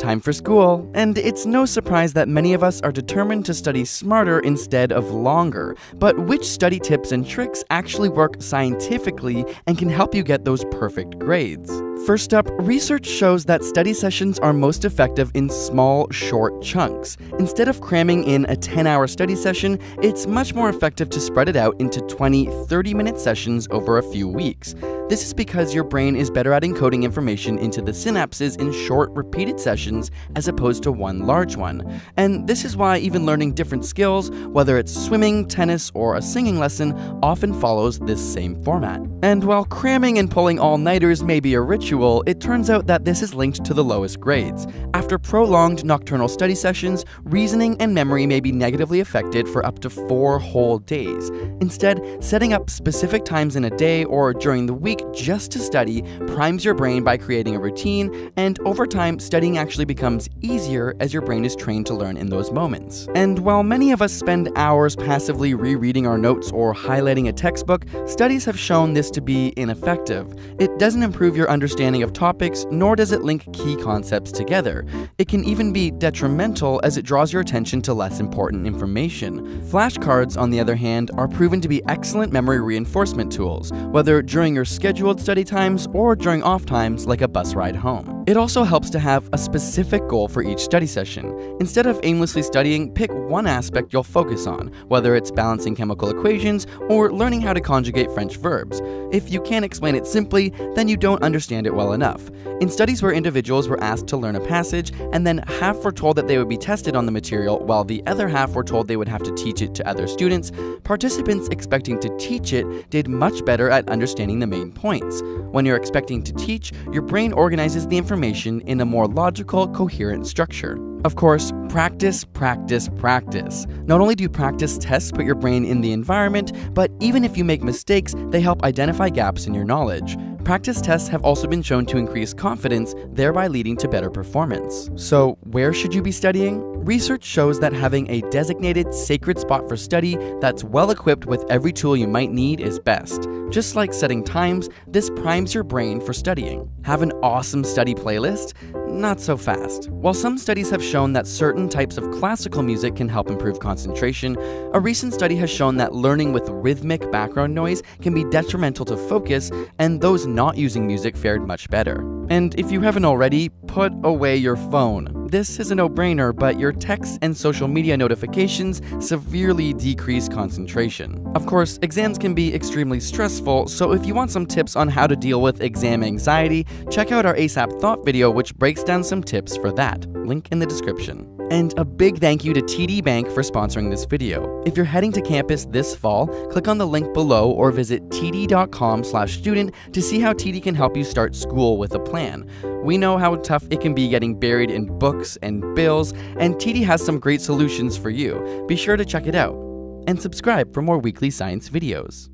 time for school, and it's no surprise that many of us are determined to study smarter instead of longer. But which study tips and tricks actually work scientifically and can help you get those perfect grades? First up, research shows that study sessions are most effective in small, short chunks. Instead of cramming in a 10-hour study session, it's much more effective to spread it out into 20, 30-minute sessions over a few weeks. This is because your brain is better at encoding information into the synapses in short, repeated sessions as opposed to one large one. And this is why even learning different skills, whether it's swimming, tennis, or a singing lesson, often follows this same format. And while cramming and pulling all-nighters may be a ritual, it turns out that this is linked to the lowest grades. After prolonged nocturnal study sessions, reasoning and memory may be negatively affected for up to 4 whole days. Instead, setting up specific times in a day or during the week just to study primes your brain by creating a routine, and over time, studying actually becomes easier as your brain is trained to learn in those moments. And while many of us spend hours passively rereading our notes or highlighting a textbook, studies have shown this to be ineffective. It doesn't improve your understanding of topics, nor does it link key concepts together. It can even be detrimental as it draws your attention to less important information. Flashcards, on the other hand, are proven to be excellent memory reinforcement tools, whether during your scheduled study times or during off times like a bus ride home. It also helps to have a specific goal for each study session. Instead of aimlessly studying, pick one aspect you'll focus on, whether it's balancing chemical equations or learning how to conjugate French verbs. If you can't explain it simply, then you don't understand it well enough. In studies where individuals were asked to learn a passage, and then half were told that they would be tested on the material while the other half were told they would have to teach it to other students, participants expecting to teach it did much better at understanding the main points. When you're expecting to teach, your brain organizes the information in a more logical, coherent structure. Of course, practice, practice, practice. Not only do practice tests put your brain in the environment, but even if you make mistakes, they help identify gaps in your knowledge. Practice tests have also been shown to increase confidence, thereby leading to better performance. So, where should you be studying? Research shows that having a designated sacred spot for study that's well equipped with every tool you might need is best. Just like setting times, this primes your brain for studying. Have an awesome study playlist? Not so fast. While some studies have shown that certain types of classical music can help improve concentration, a recent study has shown that learning with rhythmic background noise can be detrimental to focus, and those not using music fared much better. And if you haven't already, put away your phone. This is a no-brainer, but your texts and social media notifications severely decrease concentration. Of course, exams can be extremely stressful, so if you want some tips on how to deal with exam anxiety, check out our ASAP Thought video, which breaks down some tips for that. Link in the description. And a big thank you to TD Bank for sponsoring this video. If you're heading to campus this fall, click on the link below or visit td.com/student to see how TD can help you start school with a plan. We know how tough it can be getting buried in books and bills, and TD has some great solutions for you. Be sure to check it out. And subscribe for more weekly science videos.